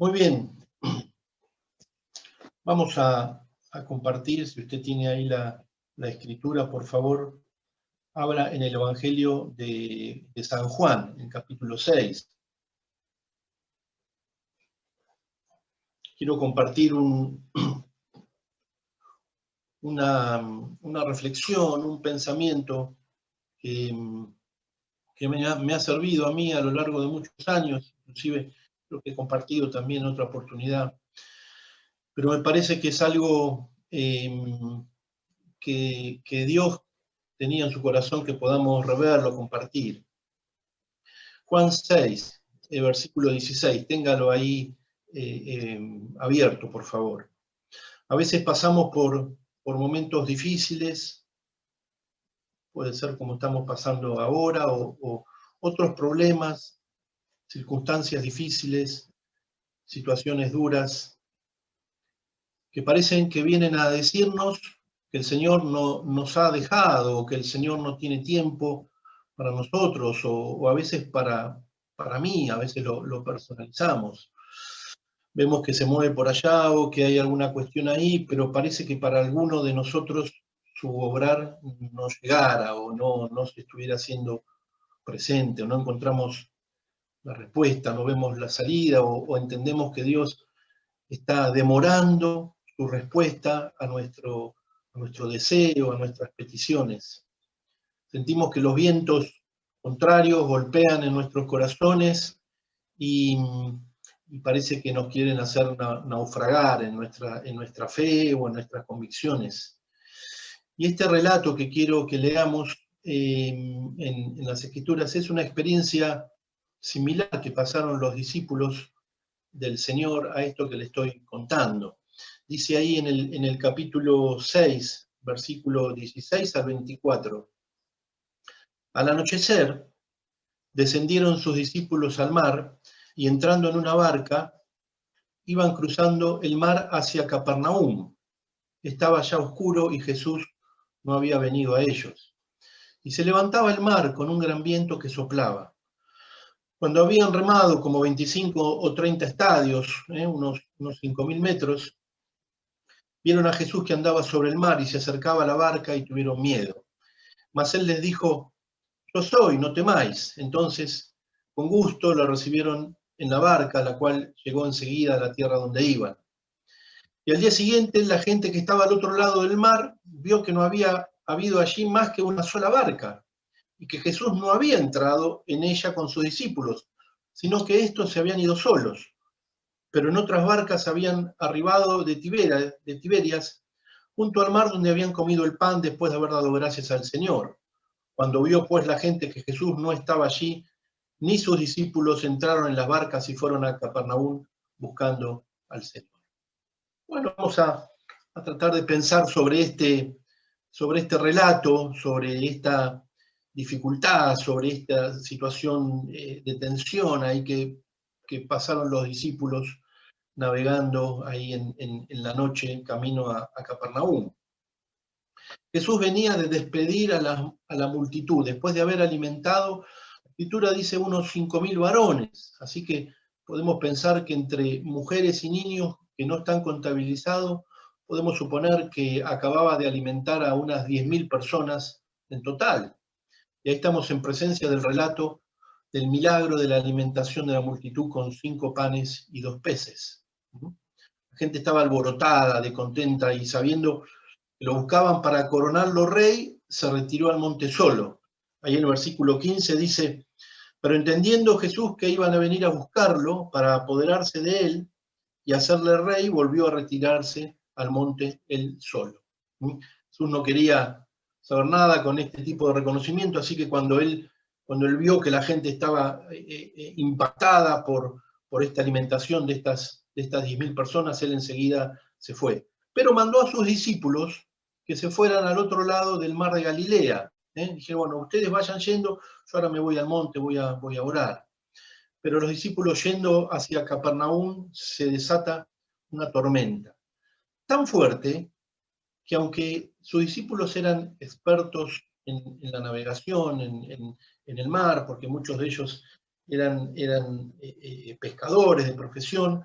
Muy bien, vamos a compartir, si usted tiene ahí la escritura, por favor, habla en el Evangelio de San Juan, en capítulo 6. Quiero compartir una reflexión, un pensamiento que me ha servido a mí a lo largo de muchos años, inclusive lo que he compartido también en otra oportunidad, pero me parece que es algo que Dios tenía en su corazón que podamos reverlo, compartir. Juan 6, versículo 16, téngalo ahí abierto, por favor. A veces pasamos por momentos difíciles, puede ser como estamos pasando ahora, o otros problemas, circunstancias difíciles, situaciones duras, que parecen que vienen a decirnos que el Señor no nos ha dejado, o que el Señor no tiene tiempo para nosotros, o a veces para mí, a veces lo personalizamos. Vemos que se mueve por allá o que hay alguna cuestión ahí, pero parece que para alguno de nosotros su obrar no llegara o no se estuviera haciendo presente, o no encontramos la respuesta, no vemos la salida, o entendemos que Dios está demorando su respuesta a nuestro deseo, a nuestras peticiones. Sentimos que los vientos contrarios golpean en nuestros corazones y parece que nos quieren hacer naufragar en nuestra fe o en nuestras convicciones. Y este relato que quiero que leamos en las Escrituras es una experiencia similar que pasaron los discípulos del Señor a esto que le estoy contando. Dice ahí en el capítulo 6, versículo 16 al 24. Al anochecer, descendieron sus discípulos al mar y entrando en una barca, iban cruzando el mar hacia Capernaum. Estaba ya oscuro y Jesús no había venido a ellos. Y se levantaba el mar con un gran viento que soplaba. Cuando habían remado como 25 o 30 estadios, unos 5.000 metros, vieron a Jesús que andaba sobre el mar y se acercaba a la barca y tuvieron miedo. Mas él les dijo: yo soy, no temáis. Entonces, con gusto lo recibieron en la barca, la cual llegó enseguida a la tierra donde iban. Y al día siguiente, la gente que estaba al otro lado del mar vio que no había habido allí más que una sola barca, y que Jesús no había entrado en ella con sus discípulos, sino que estos se habían ido solos. Pero en otras barcas habían arribado de Tiberias, junto al mar donde habían comido el pan después de haber dado gracias al Señor. Cuando vio pues la gente que Jesús no estaba allí, ni sus discípulos, entraron en las barcas y fueron a Capernaum buscando al Señor. Bueno, vamos a tratar de pensar sobre este relato, sobre esta dificultad, sobre esta situación de tensión ahí que pasaron los discípulos navegando ahí en la noche camino a Capernaum. Jesús venía de despedir a la multitud, después de haber alimentado, la Escritura dice, unos 5.000 varones, así que podemos pensar que entre mujeres y niños que no están contabilizados, podemos suponer que acababa de alimentar a unas 10.000 personas en total. Y ahí estamos en presencia del relato del milagro de la alimentación de la multitud con 5 panes y 2 peces. La gente estaba alborotada, descontenta, y sabiendo que lo buscaban para coronarlo rey, se retiró al monte solo. Ahí en el versículo 15 dice: pero entendiendo Jesús que iban a venir a buscarlo para apoderarse de él y hacerle rey, volvió a retirarse al monte él solo. Jesús no quería saber nada con este tipo de reconocimiento, así que cuando él vio que la gente estaba impactada por esta alimentación de estas 10.000 personas, él enseguida se fue. Pero mandó a sus discípulos que se fueran al otro lado del mar de Galilea. Dije, bueno, ustedes vayan yendo, yo ahora me voy al monte, voy a orar. Pero los discípulos yendo hacia Capernaum se desata una tormenta tan fuerte que, aunque sus discípulos eran expertos en la navegación, en el mar, porque muchos de ellos eran pescadores de profesión,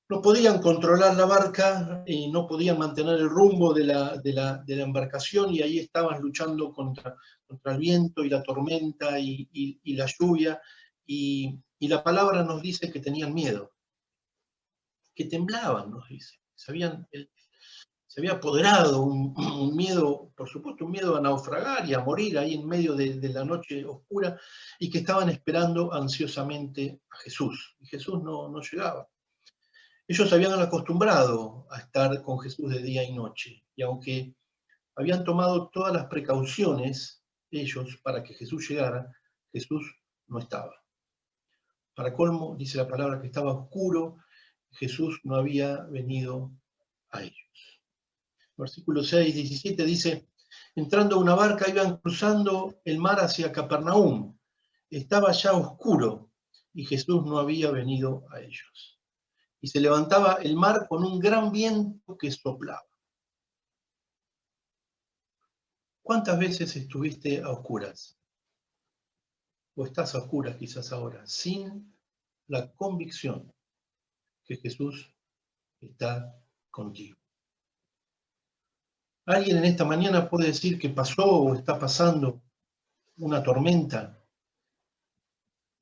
no podían controlar la barca y no podían mantener el rumbo de la embarcación, y ahí estaban luchando contra el viento y la tormenta y la lluvia, y la palabra nos dice que tenían miedo, que temblaban, nos dice. Se había apoderado un miedo, por supuesto, un miedo a naufragar y a morir ahí en medio de la noche oscura, y que estaban esperando ansiosamente a Jesús. Y Jesús no llegaba. Ellos se habían acostumbrado a estar con Jesús de día y noche, y aunque habían tomado todas las precauciones ellos para que Jesús llegara, Jesús no estaba. Para colmo, dice la palabra que estaba oscuro, Jesús no había venido a ellos. Versículo 6, 17 dice: entrando a una barca iban cruzando el mar hacia Capernaum. Estaba ya oscuro y Jesús no había venido a ellos. Y se levantaba el mar con un gran viento que soplaba. ¿Cuántas veces estuviste a oscuras? O estás a oscuras quizás ahora, sin la convicción que Jesús está contigo. ¿Alguien en esta mañana puede decir que pasó o está pasando una tormenta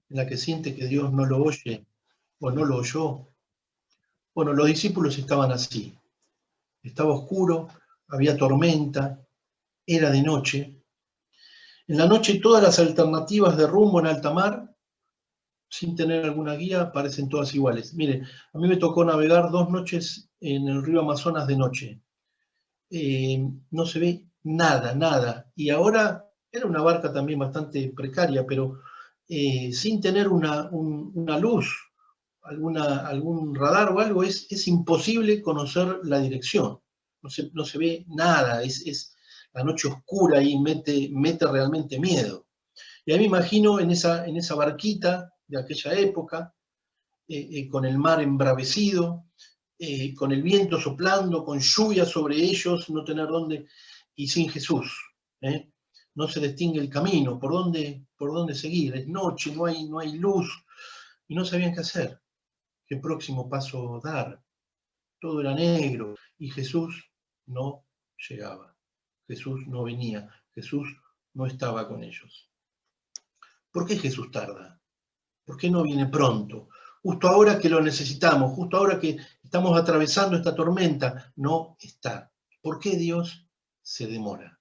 en la que siente que Dios no lo oye o no lo oyó? Bueno, los discípulos estaban así. Estaba oscuro, había tormenta, era de noche. En la noche todas las alternativas de rumbo en alta mar, sin tener alguna guía, parecen todas iguales. Mire, a mí me tocó navegar 2 noches en el río Amazonas de noche. No se ve nada, nada. Y ahora era una barca también bastante precaria, pero sin tener una luz, algún radar o algo, es imposible conocer la dirección. No se ve nada, es la noche oscura y mete realmente miedo. Y ahí me imagino en esa barquita de aquella época, con el mar embravecido, con el viento soplando, con lluvia sobre ellos, no tener dónde, y sin Jesús. No se distingue el camino, por dónde seguir. Es noche, no hay luz, y no sabían qué hacer, qué próximo paso dar. Todo era negro, y Jesús no llegaba. Jesús no venía, Jesús no estaba con ellos. ¿Por qué Jesús tarda? ¿Por qué no viene pronto? Justo ahora que lo necesitamos, justo ahora que estamos atravesando esta tormenta, no está. ¿Por qué Dios se demora?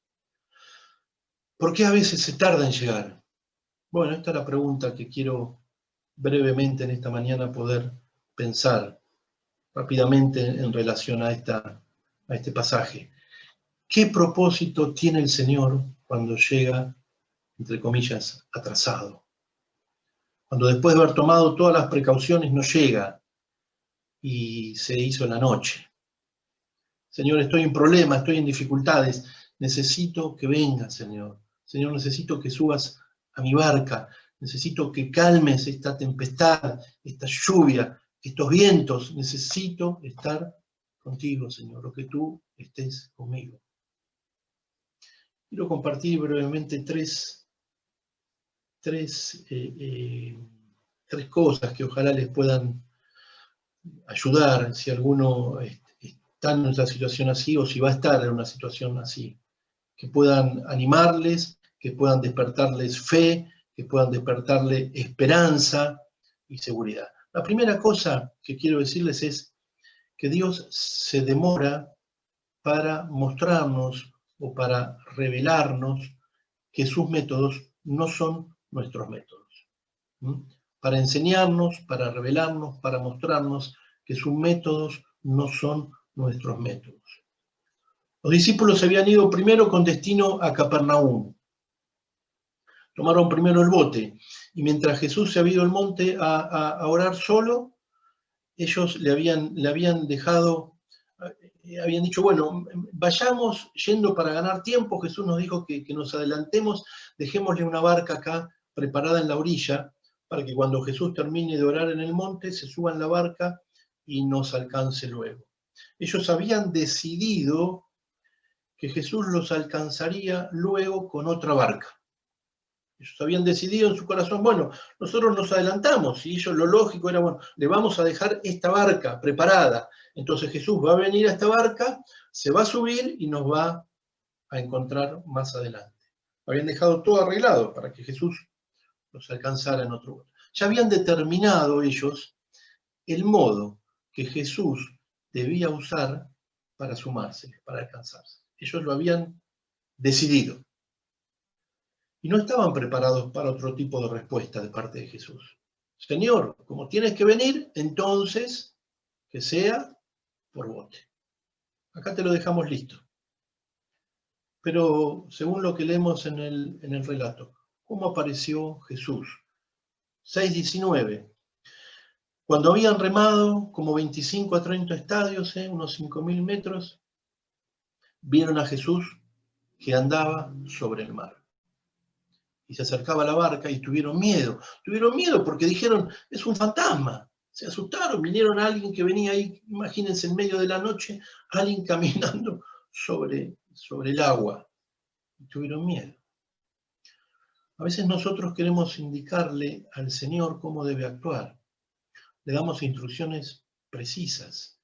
¿Por qué a veces se tarda en llegar? Bueno, esta es la pregunta que quiero brevemente en esta mañana poder pensar rápidamente en relación a este pasaje. ¿Qué propósito tiene el Señor cuando llega, entre comillas, atrasado? Cuando después de haber tomado todas las precauciones no llega y se hizo la noche. Señor, estoy en problemas, estoy en dificultades, necesito que vengas, Señor. Señor, necesito que subas a mi barca, necesito que calmes esta tempestad, esta lluvia, estos vientos. Necesito estar contigo, Señor, o que tú estés conmigo. Quiero compartir brevemente tres cosas que ojalá les puedan ayudar si alguno está en una situación así o si va a estar en una situación así. Que puedan animarles, que puedan despertarles fe, que puedan despertarle esperanza y seguridad. La primera cosa que quiero decirles es que Dios se demora para mostrarnos o para revelarnos que sus métodos no son nuestros métodos. Para enseñarnos, para revelarnos, para mostrarnos que sus métodos no son nuestros métodos. Los discípulos se habían ido primero con destino a Capernaum. Tomaron primero el bote, y mientras Jesús se había ido al monte a orar solo, ellos le habían dejado, habían dicho, bueno, vayamos yendo para ganar tiempo. Jesús nos dijo que nos adelantemos, dejémosle una barca acá preparada en la orilla, para que cuando Jesús termine de orar en el monte, se suba en la barca y nos alcance luego. Ellos habían decidido que Jesús los alcanzaría luego con otra barca. Ellos habían decidido en su corazón, bueno, nosotros nos adelantamos, y ellos lo lógico era, bueno, le vamos a dejar esta barca preparada. Entonces Jesús va a venir a esta barca, se va a subir y nos va a encontrar más adelante. Habían dejado todo arreglado para que Jesús los alcanzara en otro lugar. Ya habían determinado ellos el modo que Jesús debía usar para sumarse, para alcanzarse. Ellos lo habían decidido. Y no estaban preparados para otro tipo de respuesta de parte de Jesús. Señor, como tienes que venir, entonces que sea por bote. Acá te lo dejamos listo. Pero según lo que leemos en el relato, ¿cómo apareció Jesús? 6:19. Cuando habían remado como 25 a 30 estadios, unos 5.000 metros, vieron a Jesús que andaba sobre el mar. Y se acercaba a la barca y tuvieron miedo. Tuvieron miedo porque dijeron, es un fantasma. Se asustaron, vinieron a alguien que venía ahí, imagínense, en medio de la noche, alguien caminando sobre el agua. Y tuvieron miedo. A veces nosotros queremos indicarle al Señor cómo debe actuar. Le damos instrucciones precisas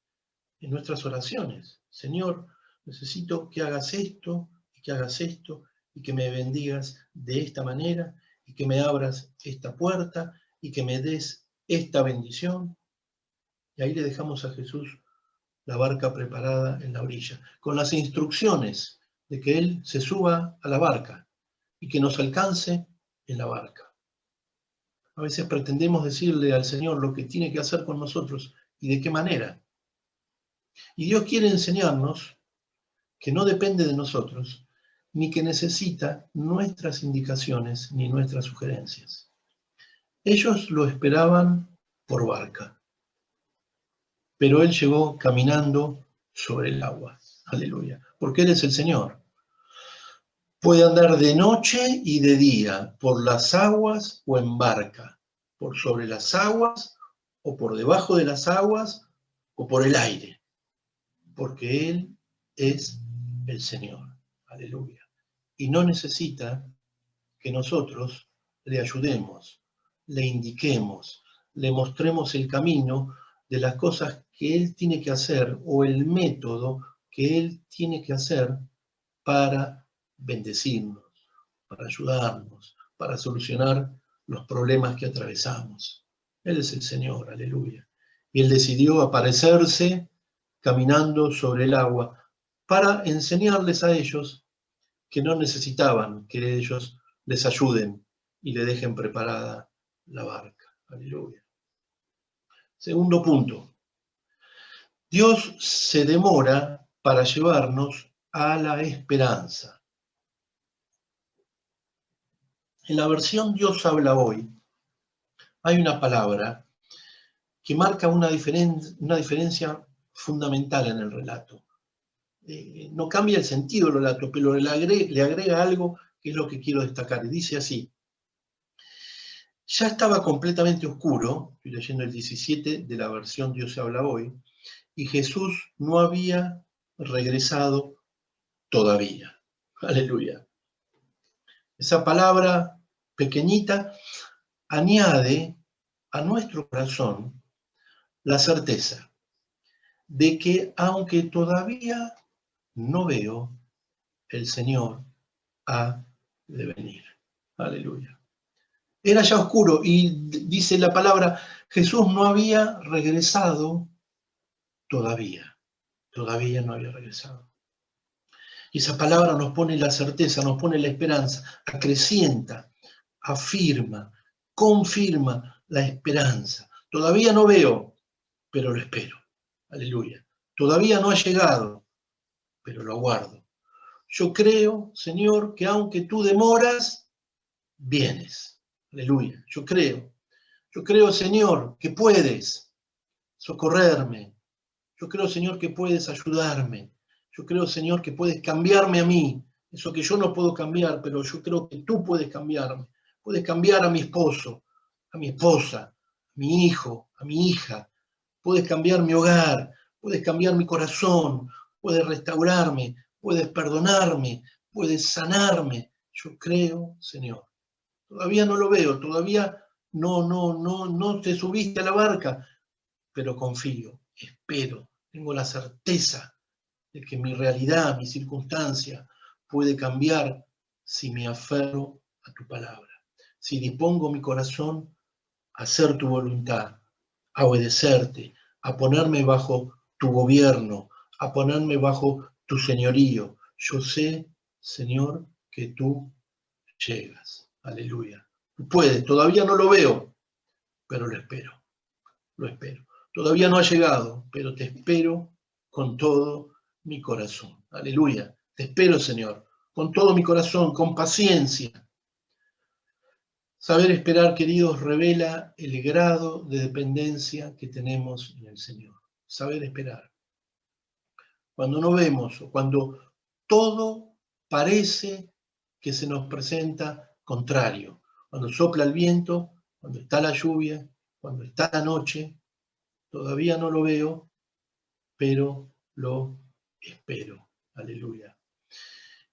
en nuestras oraciones. Señor, necesito que hagas esto, y que hagas esto, y que me bendigas de esta manera, y que me abras esta puerta, y que me des esta bendición. Y ahí le dejamos a Jesús la barca preparada en la orilla, con las instrucciones de que Él se suba a la barca y que nos alcance en la barca. A veces pretendemos decirle al Señor lo que tiene que hacer con nosotros y de qué manera. Y Dios quiere enseñarnos que no depende de nosotros, ni que necesita nuestras indicaciones ni nuestras sugerencias. Ellos lo esperaban por barca, pero Él llegó caminando sobre el agua. Aleluya. Porque Él es el Señor. Puede andar de noche y de día, por las aguas o en barca, por sobre las aguas o por debajo de las aguas o por el aire, porque Él es el Señor. Aleluya. Y no necesita que nosotros le ayudemos, le indiquemos, le mostremos el camino de las cosas que Él tiene que hacer o el método que Él tiene que hacer para bendecirnos, para ayudarnos, para solucionar los problemas que atravesamos. Él es el Señor, aleluya. Y Él decidió aparecerse caminando sobre el agua para enseñarles a ellos que no necesitaban que ellos les ayuden y le dejen preparada la barca. Aleluya. Segundo punto. Dios se demora para llevarnos a la esperanza. En la versión Dios habla hoy, hay una palabra que marca una diferencia fundamental en el relato. No cambia el sentido del relato, pero le agrega algo que es lo que quiero destacar. Y dice así: ya estaba completamente oscuro, estoy leyendo el 17 de la versión Dios habla hoy, y Jesús no había regresado todavía. Aleluya. Esa palabra pequeñita añade a nuestro corazón la certeza de que aunque todavía no veo, el Señor ha de venir. Aleluya. Era ya oscuro y dice la palabra, Jesús no había regresado todavía. Todavía no había regresado. Y esa palabra nos pone la certeza, nos pone la esperanza, acrecienta, afirma, confirma la esperanza. Todavía no veo, pero lo espero. Aleluya. Todavía no ha llegado, pero lo aguardo. Yo creo, Señor, que aunque tú demoras, vienes. Aleluya. Yo creo, Señor, que puedes socorrerme. Yo creo, Señor, que puedes ayudarme. Yo creo, Señor, que puedes cambiarme a mí. Eso que yo no puedo cambiar, pero yo creo que tú puedes cambiarme. Puedes cambiar a mi esposo, a mi esposa, a mi hijo, a mi hija. Puedes cambiar mi hogar, puedes cambiar mi corazón, puedes restaurarme, puedes perdonarme, puedes sanarme. Yo creo, Señor. todavía no lo veo, todavía no te subiste a la barca, pero confío, espero, tengo la certeza de que mi realidad, mi circunstancia puede cambiar si me aferro a tu palabra, si dispongo mi corazón a hacer tu voluntad, a obedecerte, a ponerme bajo tu gobierno, a ponerme bajo tu señorío. Yo sé, Señor, que tú llegas. Aleluya. Tú puedes, todavía no lo veo, pero lo espero, lo espero. Todavía no ha llegado, pero te espero con todo mi corazón. Aleluya. Te espero, Señor, con todo mi corazón, con paciencia. Saber esperar, queridos, revela el grado de dependencia que tenemos en el Señor. Saber esperar. Cuando no vemos o cuando todo parece que se nos presenta contrario. Cuando sopla el viento, cuando está la lluvia, cuando está la noche, todavía no lo veo, pero lo espero. Aleluya.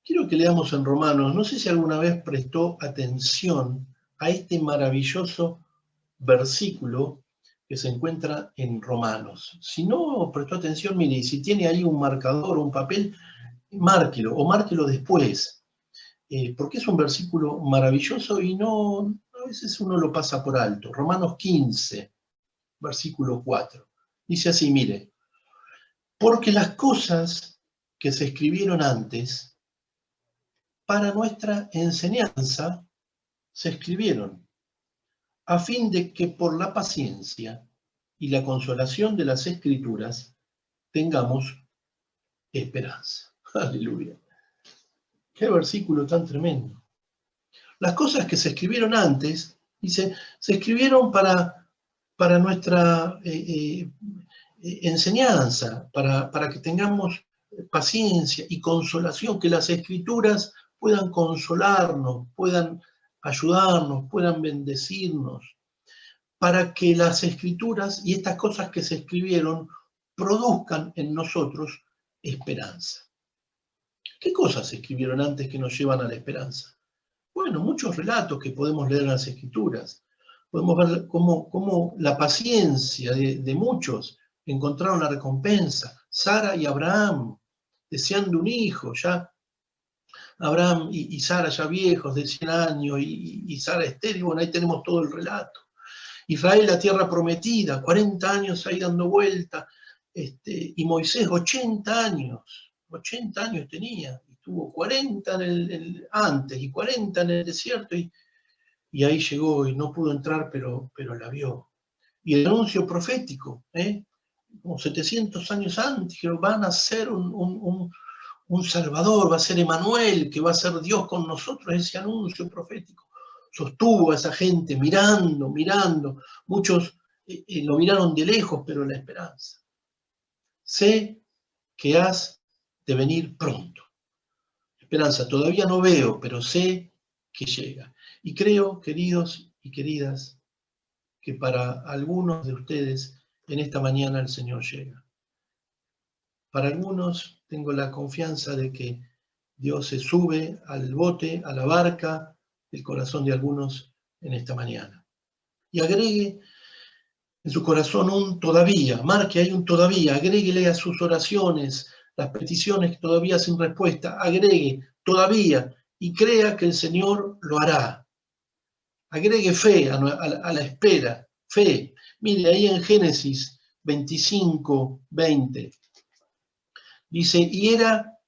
Quiero que leamos en Romanos, no sé si alguna vez prestó atención a este maravilloso versículo que se encuentra en Romanos. Si no prestó atención, mire, si tiene ahí un marcador o un papel, márquelo o márquelo después, porque es un versículo maravilloso y no, a veces uno lo pasa por alto. Romanos 15, versículo 4. Dice así, mire, porque las cosas que se escribieron antes, para nuestra enseñanza, se escribieron, a fin de que por la paciencia y la consolación de las Escrituras tengamos esperanza. Aleluya. Qué versículo tan tremendo. Las cosas que se escribieron antes, dice, se escribieron para nuestra enseñanza, para que tengamos paciencia y consolación, que las Escrituras puedan consolarnos, puedan ayudarnos, puedan bendecirnos, para que las Escrituras y estas cosas que se escribieron produzcan en nosotros esperanza. ¿Qué cosas se escribieron antes que nos llevan a la esperanza? Bueno, muchos relatos que podemos leer en las Escrituras. Podemos ver cómo la paciencia de muchos encontraron la recompensa. Sara y Abraham, deseando un hijo, ya Abraham y Sara ya viejos de 100 años y Sara estéril, bueno, ahí tenemos todo el relato. Israel, la tierra prometida, 40 años ahí dando vuelta, y Moisés 80 años tenía, y tuvo 40 antes y 40 en el desierto, y ahí llegó y no pudo entrar, pero la vio. Y el anuncio profético, como 700 años antes, que van a ser un Salvador, va a ser Emanuel, que va a ser Dios con nosotros, ese anuncio profético. Sostuvo a esa gente mirando, muchos lo miraron de lejos, pero la esperanza. Sé que has de venir pronto. Esperanza, todavía no veo, pero sé que llega. Y creo, queridos y queridas, que para algunos de ustedes en esta mañana el Señor llega. Para algunos tengo la confianza de que Dios se sube al bote, a la barca, el corazón de algunos en esta mañana. Y agregue en su corazón un todavía, marque ahí un todavía, agréguele a sus oraciones, las peticiones todavía sin respuesta, agregue todavía y crea que el Señor lo hará. Agregue fe a la espera, fe. Mire, ahí en Génesis 25, 20, dice, y era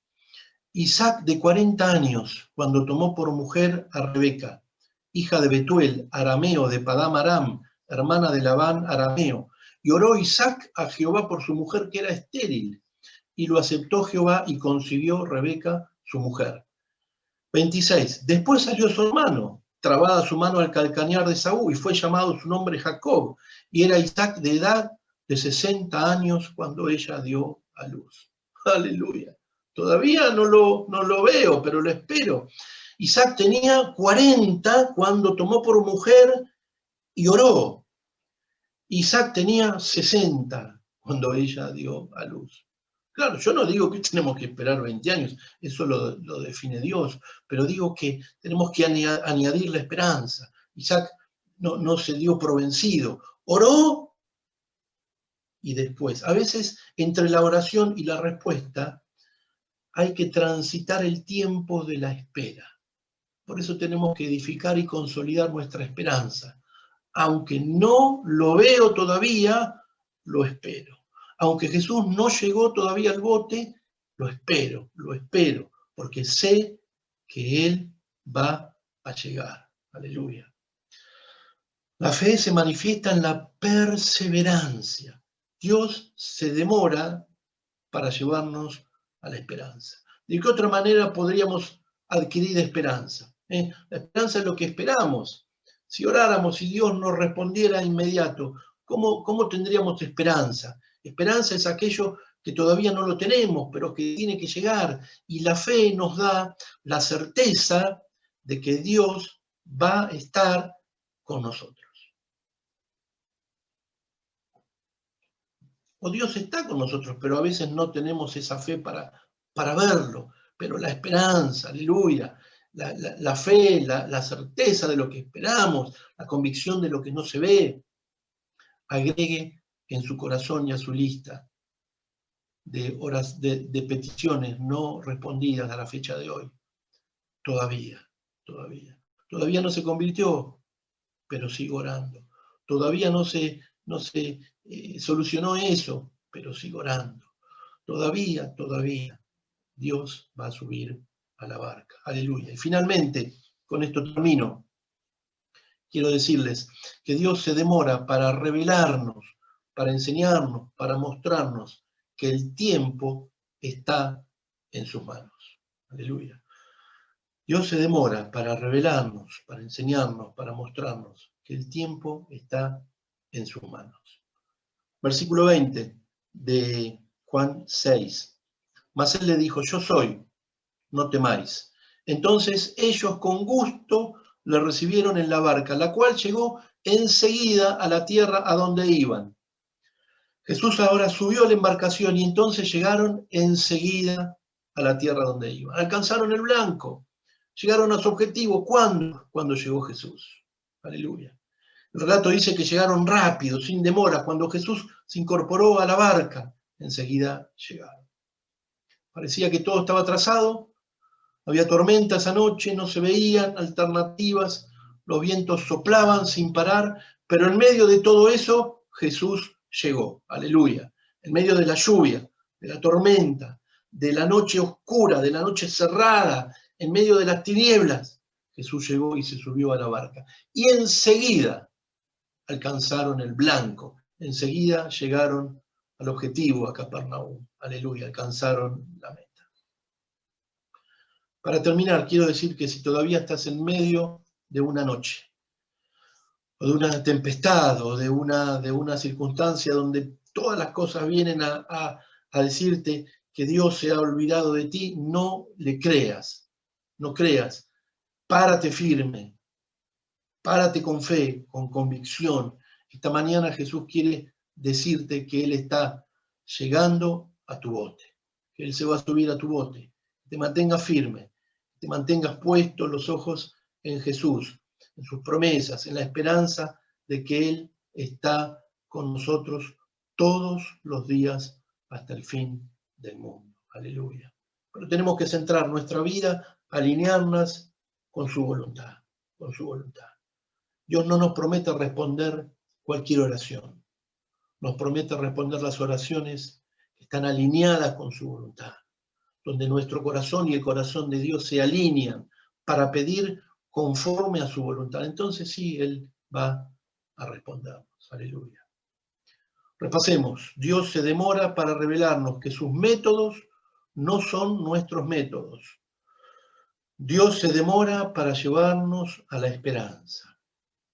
Isaac de 40 años cuando tomó por mujer a Rebeca, hija de Betuel, arameo de Padam Aram, hermana de Labán, arameo. Y oró Isaac a Jehová por su mujer que era estéril, y lo aceptó Jehová y concibió Rebeca, su mujer. 26. Después salió su hermano, trabada su mano al calcañar de Saúl, y fue llamado su nombre Jacob, y era Isaac de edad de 60 años cuando ella dio a luz. Aleluya. Todavía no lo veo, pero lo espero. Isaac tenía 40 cuando tomó por mujer y oró. Isaac tenía 60 cuando ella dio a luz. Claro, yo no digo que tenemos que esperar 20 años, eso lo define Dios, pero digo que tenemos que añadir la esperanza. Isaac no se dio por vencido, oró y después. A veces entre la oración y la respuesta hay que transitar el tiempo de la espera. Por eso tenemos que edificar y consolidar nuestra esperanza. Aunque no lo veo todavía, lo espero. Aunque Jesús no llegó todavía al bote, lo espero, porque sé que Él va a llegar. Aleluya. La fe se manifiesta en la perseverancia. Dios se demora para llevarnos a la esperanza. ¿De qué otra manera podríamos adquirir esperanza? La esperanza es lo que esperamos. Si oráramos y Dios nos respondiera inmediato, ¿cómo tendríamos esperanza? Esperanza es aquello que todavía no lo tenemos, pero que tiene que llegar. Y la fe nos da la certeza de que Dios va a estar con nosotros. O Dios está con nosotros, pero a veces no tenemos esa fe para verlo. Pero la esperanza, aleluya, la fe, la certeza de lo que esperamos, la convicción de lo que no se ve, agregue en su corazón y a su lista de peticiones no respondidas a la fecha de hoy. Todavía. Todavía no se convirtió, pero sigo orando. Todavía no se solucionó eso, pero sigo orando. Todavía Dios va a subir a la barca. Aleluya. Y finalmente, con esto termino, quiero decirles que Dios se demora para revelarnos, para enseñarnos, para mostrarnos que el tiempo está en sus manos. Aleluya. Dios se demora para revelarnos, para enseñarnos, para mostrarnos que el tiempo está en sus manos. Versículo 20 de Juan 6. Mas él le dijo, yo soy, no temáis. Entonces ellos con gusto le recibieron en la barca, la cual llegó enseguida a la tierra a donde iban. Jesús ahora subió a la embarcación y entonces llegaron enseguida a la tierra donde iban. Alcanzaron el blanco, llegaron a su objetivo. ¿Cuándo? Cuando llegó Jesús. Aleluya. El relato dice que llegaron rápido, sin demora. Cuando Jesús se incorporó a la barca, enseguida llegaron. Parecía que todo estaba trazado, había tormenta esa noche, no se veían alternativas, los vientos soplaban sin parar, pero en medio de todo eso Jesús llegó, aleluya. En medio de la lluvia, de la tormenta, de la noche oscura, de la noche cerrada, en medio de las tinieblas, Jesús llegó y se subió a la barca. Y enseguida alcanzaron el blanco, enseguida llegaron al objetivo, a Capernaum, aleluya, alcanzaron la meta. Para terminar, quiero decir que si todavía estás en medio de una noche, o de una tempestad, o de una circunstancia donde todas las cosas vienen a decirte que Dios se ha olvidado de ti, no le creas, no creas, párate firme, párate con fe, con convicción. Esta mañana Jesús quiere decirte que Él está llegando a tu bote, que Él se va a subir a tu bote, te mantengas firme, te mantengas puestos los ojos en Jesús, en sus promesas, en la esperanza de que Él está con nosotros todos los días hasta el fin del mundo. Aleluya. Pero tenemos que centrar nuestra vida, alinearnos con su voluntad, con su voluntad. Dios no nos promete responder cualquier oración, nos promete responder las oraciones que están alineadas con su voluntad, donde nuestro corazón y el corazón de Dios se alinean para pedir conforme a su voluntad. Entonces sí, Él va a respondernos. Aleluya. Repasemos. Dios se demora para revelarnos que sus métodos no son nuestros métodos. Dios se demora para llevarnos a la esperanza.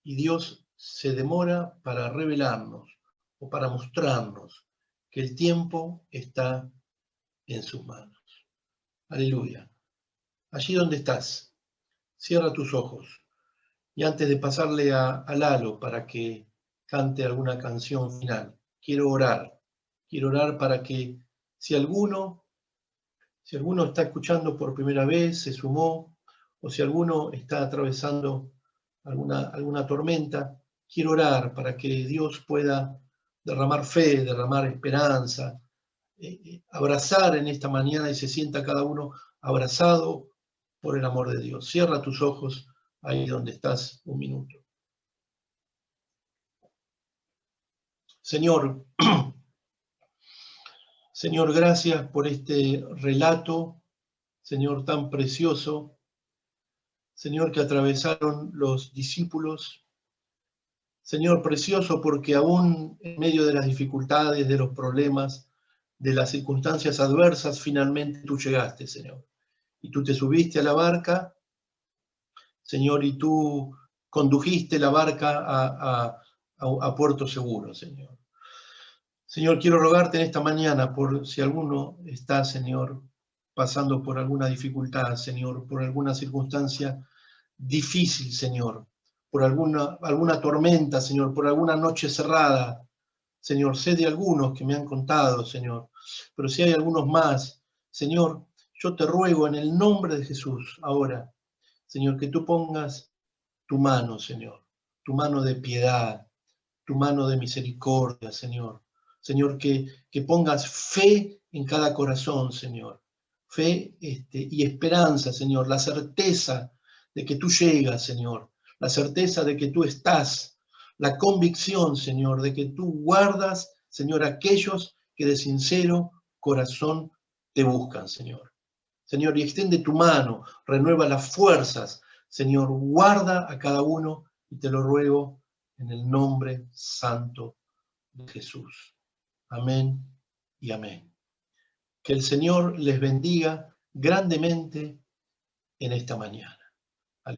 Y Dios se demora para revelarnos o para mostrarnos que el tiempo está en sus manos. Aleluya. Allí donde estás, cierra tus ojos y antes de pasarle a Lalo para que cante alguna canción final, quiero orar para que Si alguno está escuchando por primera vez, se sumó, o si alguno está atravesando alguna tormenta, quiero orar para que Dios pueda derramar fe, derramar esperanza, abrazar en esta mañana y se sienta cada uno abrazado por el amor de Dios. Cierra tus ojos ahí donde estás un minuto. Señor, Señor, gracias por este relato, Señor, tan precioso, Señor, que atravesaron los discípulos. Señor, precioso porque aún en medio de las dificultades, de los problemas, de las circunstancias adversas, finalmente tú llegaste, Señor. Y tú te subiste a la barca, Señor, y tú condujiste la barca a puerto seguro, Señor. Señor, quiero rogarte en esta mañana por si alguno está, Señor, pasando por alguna dificultad, Señor, por alguna circunstancia difícil, Señor, por alguna tormenta, Señor, por alguna noche cerrada. Señor, sé de algunos que me han contado, Señor, pero si hay algunos más, Señor, yo te ruego en el nombre de Jesús ahora, Señor, que tú pongas tu mano, Señor, tu mano de piedad, tu mano de misericordia, Señor. Señor, que pongas fe en cada corazón, Señor. Fe y esperanza, Señor. La certeza de que tú llegas, Señor. La certeza de que tú estás. La convicción, Señor, de que tú guardas, Señor, a aquellos que de sincero corazón te buscan, Señor. Señor, y extiende tu mano, renueva las fuerzas. Señor, guarda a cada uno y te lo ruego en el nombre santo de Jesús. Amén y amén. Que el Señor les bendiga grandemente en esta mañana.